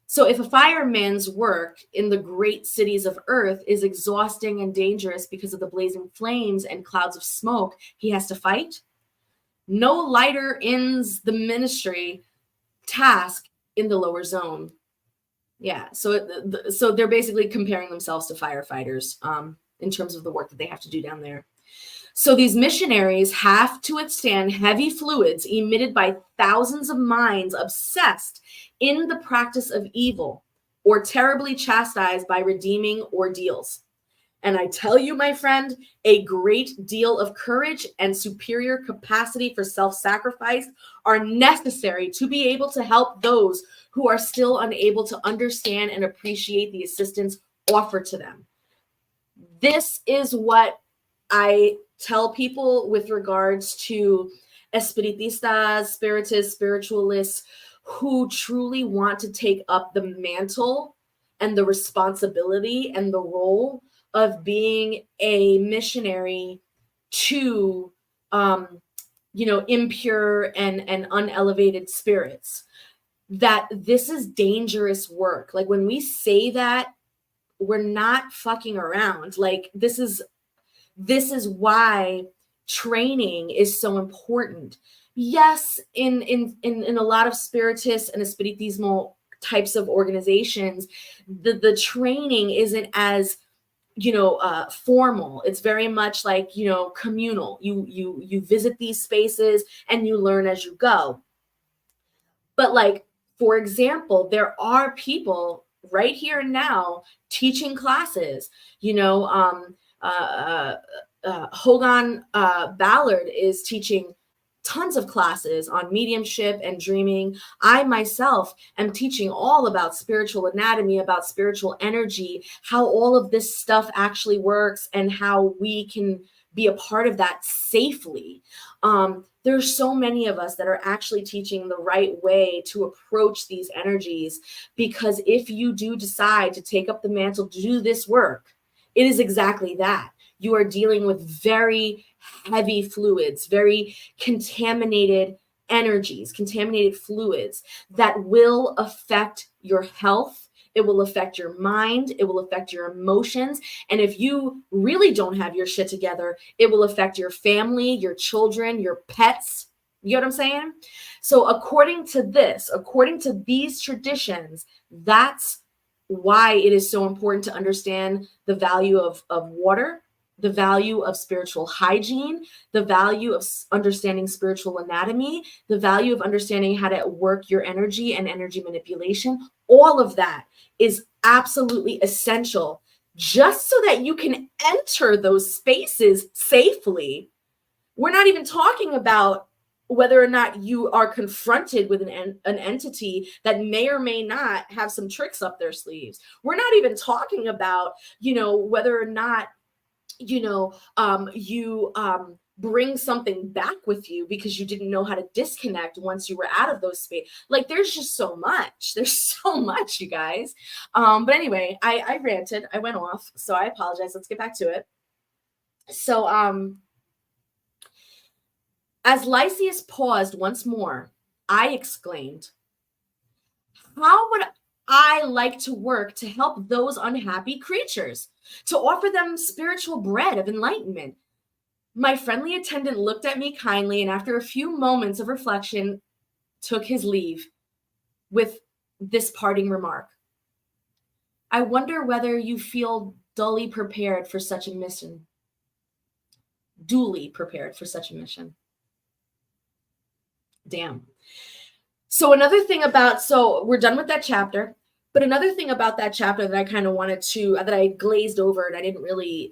S1: So if a fireman's work in the great cities of earth is exhausting and dangerous because of the blazing flames and clouds of smoke he has to fight, no lighter ends the ministry task in the lower zone. Yeah, so they're basically comparing themselves to firefighters in terms of the work that they have to do down there. So these missionaries have to withstand heavy fluids emitted by thousands of minds obsessed in the practice of evil or terribly chastised by redeeming ordeals. And I tell you, my friend, a great deal of courage and superior capacity for self-sacrifice are necessary to be able to help those who are still unable to understand and appreciate the assistance offered to them. This is what I tell people with regards to espiritistas, spiritists, spiritualists who truly want to take up the mantle and the responsibility and the role of being a missionary to impure and unelevated spirits, that this is dangerous work. Like when we say that, we're not fucking around. Like this is why training is so important. Yes, in a lot of spiritists and espiritismo types of organizations, the training isn't as formal. It's very much like communal. You visit these spaces and you learn as you go. But like, for example, there are people right here and now teaching classes. Hogan Ballard is teaching tons of classes on mediumship and dreaming. I myself am teaching all about spiritual anatomy, about spiritual energy, how all of this stuff actually works and how we can be a part of that safely. There's so many of us that are actually teaching the right way to approach these energies, because if you do decide to take up the mantle to do this work, it is exactly that. You are dealing with very heavy fluids, very contaminated energies, contaminated fluids that will affect your health. It will affect your mind. It will affect your emotions. And if you really don't have your shit together, it will affect your family, your children, your pets. You know what I'm saying? So according to these traditions, that's why it is so important to understand the value of water, the value of spiritual hygiene, the value of understanding spiritual anatomy, the value of understanding how to work your energy and energy manipulation. All of that is absolutely essential just so that you can enter those spaces safely. We're not even talking about whether or not you are confronted with an entity that may or may not have some tricks up their sleeves. We're not even talking about, whether or not, you bring something back with you because you didn't know how to disconnect once you were out of those space. Like there's just so much. There's so much, you guys. But anyway, I ranted. I went off. So I apologize. Let's get back to it. So, as Lysias paused once more, I exclaimed, "How would I like to work to help those unhappy creatures, to offer them spiritual bread of enlightenment?" My friendly attendant looked at me kindly, and after a few moments of reflection, took his leave with this parting remark: "I wonder whether you feel duly prepared for such a mission." Duly prepared for such a mission. Damn. So we're done with that chapter, but another thing about that chapter that I kind of that I glazed over and I didn't really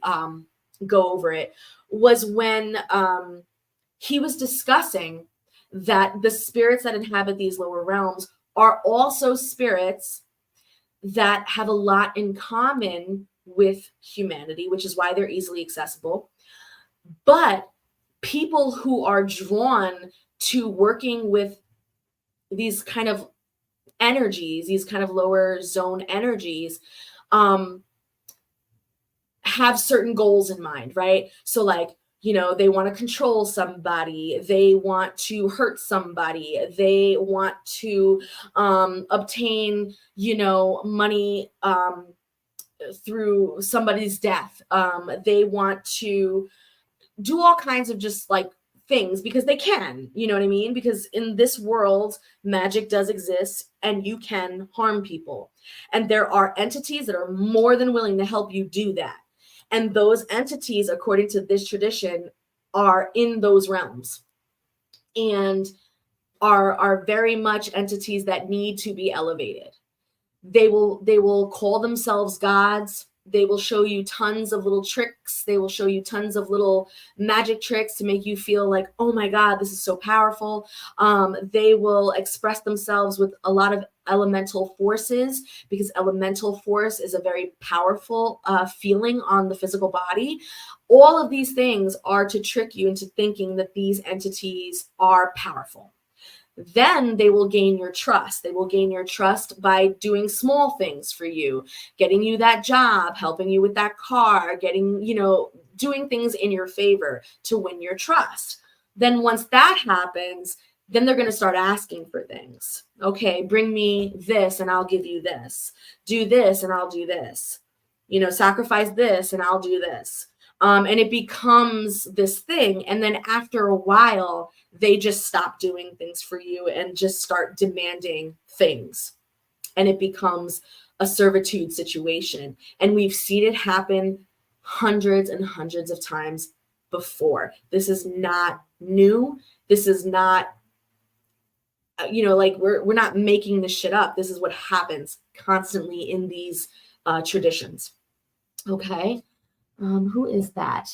S1: go over it, was when he was discussing that the spirits that inhabit these lower realms are also spirits that have a lot in common with humanity, which is why they're easily accessible. But people who are drawn to working with these kind of energies, these kind of lower zone energies, have certain goals in mind, right? So like, they want to control somebody, they want to hurt somebody, they want to obtain, money through somebody's death. They want to do all kinds of just like things because they can, you know what I mean? Because in this world, magic does exist and you can harm people. And there are entities that are more than willing to help you do that. And those entities, according to this tradition, are in those realms and are very much entities that need to be elevated. They will call themselves gods. They will show you tons of little tricks. They will show you tons of little magic tricks to make you feel like, oh my God, this is so powerful. They will express themselves with a lot of elemental forces, because elemental force is a very powerful feeling on the physical body. All of these things are to trick you into thinking that these entities are powerful. Then they will gain your trust. They will gain your trust by doing small things for you, getting you that job, helping you with that car, getting, doing things in your favor to win your trust. Then once that happens, then they're going to start asking for things. Okay, bring me this and I'll give you this. Do this and I'll do this. Sacrifice this and I'll do this. And it becomes this thing. And then after a while, they just stop doing things for you and just start demanding things. And it becomes a servitude situation. And we've seen it happen hundreds and hundreds of times before. This is not new. This is not, like we're not making this shit up. This is what happens constantly in these traditions. Okay. Who is that?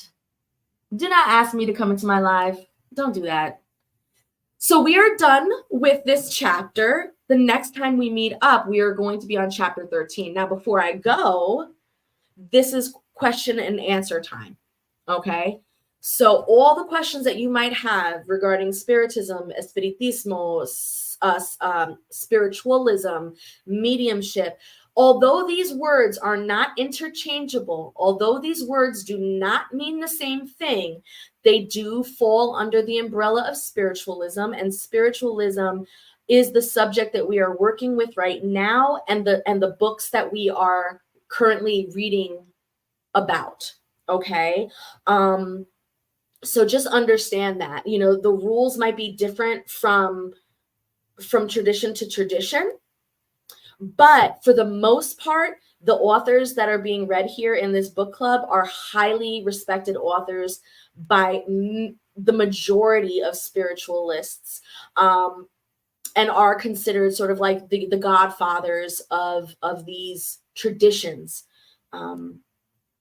S1: Do not ask me to come into my live. Don't do that. So we are done with this chapter. The next time we meet up, we are going to be on chapter 13. Now, before I go, this is question and answer time. Okay. So all the questions that you might have regarding spiritism, espiritismo, spiritualism, mediumship, although these words are not interchangeable, although these words do not mean the same thing, they do fall under the umbrella of spiritualism, and spiritualism is the subject that we are working with right now, and the books that we are currently reading about. Okay. So just understand that, the rules might be different from tradition to tradition. But for the most part, the authors that are being read here in this book club are highly respected authors by the majority of spiritualists, and are considered sort of like the godfathers of these traditions.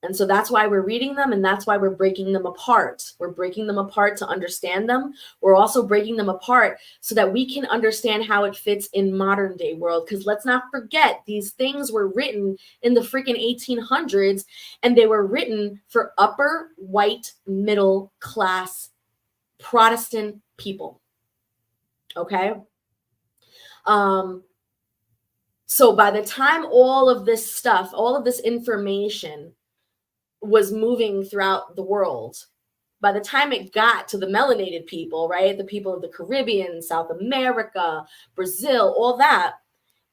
S1: And so that's why we're reading them, and that's why we're breaking them apart. We're breaking them apart to understand them. We're also breaking them apart so that we can understand how it fits in modern day world. Because let's not forget, these things were written in the freaking 1800s, and they were written for upper white middle class Protestant people. Okay. So by the time all of this stuff, all of this information was moving throughout the world, by the time it got to the melanated people, right, the people of the Caribbean, South America, Brazil, all that,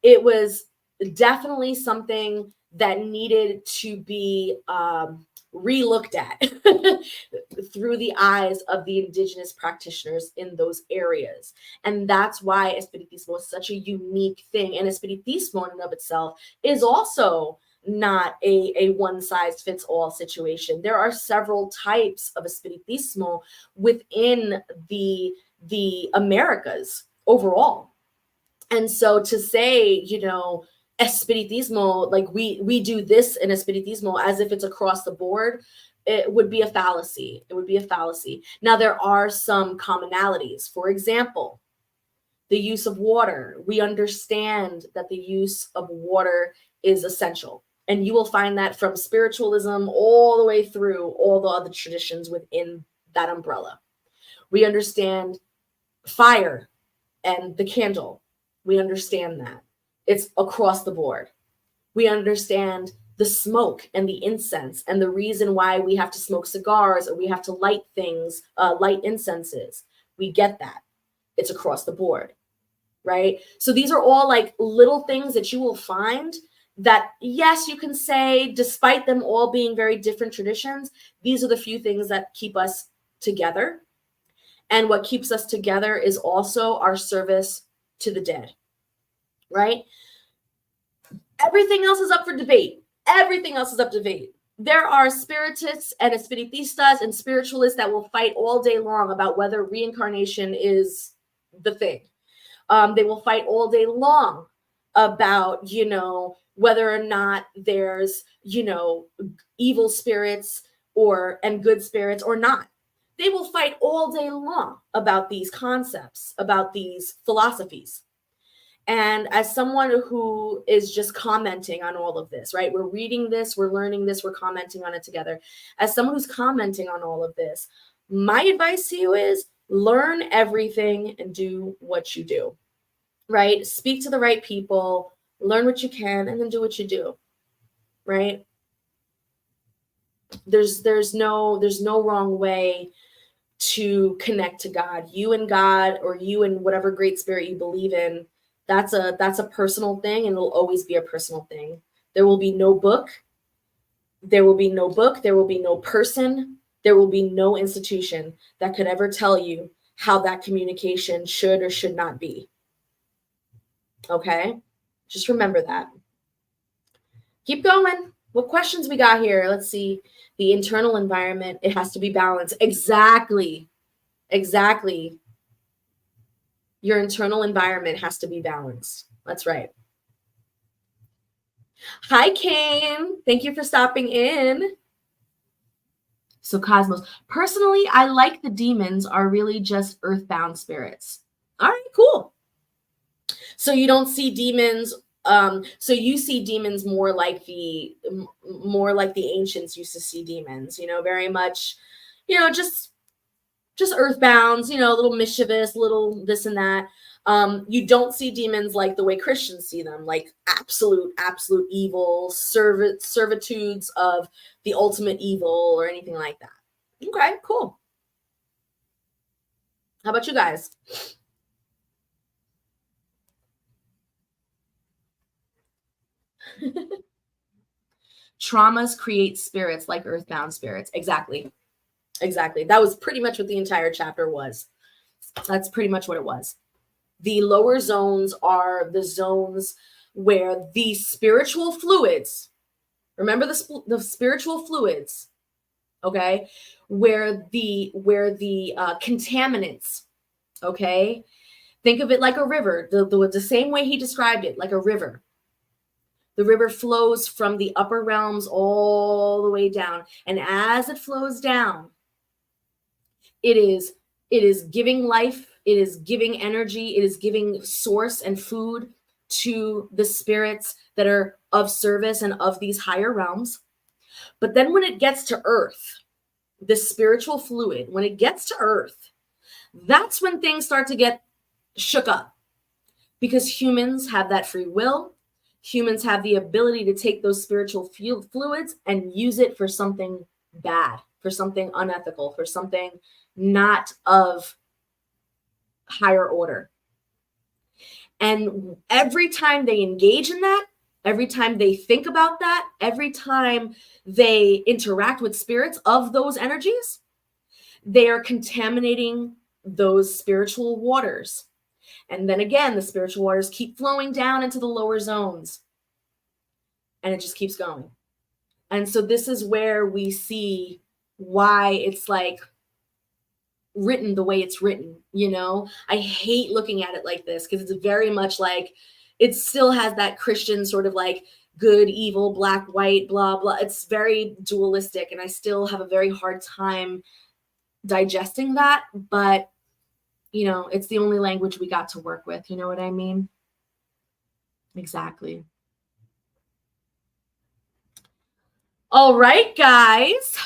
S1: it was definitely something that needed to be re-looked at through the eyes of the indigenous practitioners in those areas. And that's why Espiritismo is such a unique thing. And Espiritismo in and of itself is also not a one-size-fits-all situation. There are several types of Espiritismo within the Americas overall. And so to say, Espiritismo, like we do this in Espiritismo as if it's across the board, it would be a fallacy. It would be a fallacy. Now, there are some commonalities. For example, the use of water. We understand that the use of water is essential. And you will find that from spiritualism all the way through all the other traditions within that umbrella. We understand fire and the candle. We understand that. It's across the board. We understand the smoke and the incense and the reason why we have to smoke cigars or we have to light things, light incenses. We get that. It's across the board, right? So these are all like little things that you will find that, yes, you can say, despite them all being very different traditions, these are the few things that keep us together. And what keeps us together is also our service to the dead, right? Everything else is up for debate. Everything else is up for debate. There are spiritists and espiritistas and spiritualists that will fight all day long about whether reincarnation is the thing. They will fight all day long about, whether or not there's, evil spirits and good spirits or not. They will fight all day long about these concepts, about these philosophies. And as someone who is just commenting on all of this, right? We're reading this, we're learning this, we're commenting on it together. As someone who's commenting on all of this, my advice to you is learn everything and do what you do, right? Speak to the right people, learn what you can, and then do what you do, right? There's no wrong way to connect to God. You and God, or you and whatever great spirit you believe in, that's a personal thing, and it'll always be a personal thing. There will be no book. There will be no book. There will be no person. There will be no institution that could ever tell you how that communication should or should not be. Okay? Just remember that. Keep going. What questions we got here? Let's see. The internal environment, it has to be balanced. Exactly. Your internal environment has to be balanced. That's right. Hi, Kane. Thank you for stopping in. So Cosmos, personally, I like the demons are really just earthbound spirits. All right, cool. So you don't see demons. So you see demons more like the ancients used to see demons, very much, just earthbounds, a little mischievous, little this and that. You don't see demons like the way Christians see them, like absolute evil, servitudes of the ultimate evil or anything like that. Okay, cool. How about you guys? Traumas create spirits like earthbound spirits. Exactly. That was pretty much what the entire chapter was. That's pretty much what it was. The lower zones are the zones where the spiritual fluids, remember the spiritual fluids, okay, where the contaminants, okay, think of it like a river, the same way he described it, like a river. The river flows from the upper realms all the way down, and as it flows down, it is giving life, it is giving energy, it is giving source and food to the spirits that are of service and of these higher realms. But then when it gets to earth, the spiritual fluid, when it gets to earth, that's when things start to get shook up, because humans have that free will. Humans have the ability to take those spiritual fluids and use it for something bad, for something unethical, for something not of higher order. And every time they engage in that, every time they think about that, every time they interact with spirits of those energies, they are contaminating those spiritual waters. And then again, the spiritual waters keep flowing down into the lower zones. And it just keeps going. And so this is where we see why it's like written the way it's written, I hate looking at it like this, because it's very much like it still has that Christian sort of like good, evil, black, white, blah, blah. It's very dualistic, and I still have a very hard time digesting that. But, you know, it's the only language we got to work with. You know what I mean? Exactly. All right, guys.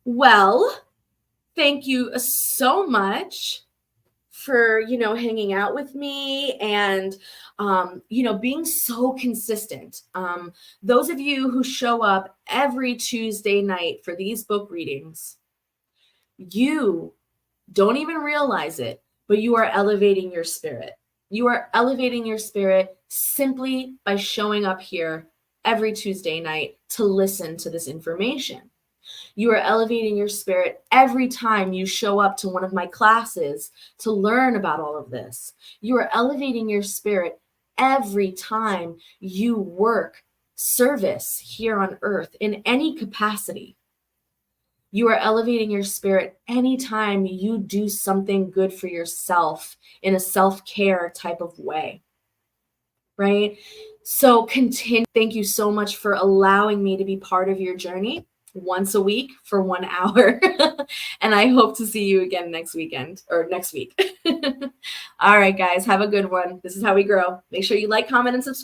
S1: Well, thank you so much for, you know, hanging out with me and, you know, being so consistent. Those of you who show up every Tuesday night for these book readings, you don't even realize it, but you are elevating your spirit. You are elevating your spirit simply by showing up here every Tuesday night to listen to this information. You are elevating your spirit every time you show up to one of my classes to learn about all of this. You are elevating your spirit every time you work service here on earth in any capacity. You are elevating your spirit anytime you do something good for yourself in a self-care type of way, right? So continue. Thank you so much for allowing me to be part of your journey once a week for 1 hour. And I hope to see you again next weekend or next week. All right, guys, have a good one. This is how we grow. Make sure you like, comment, and subscribe.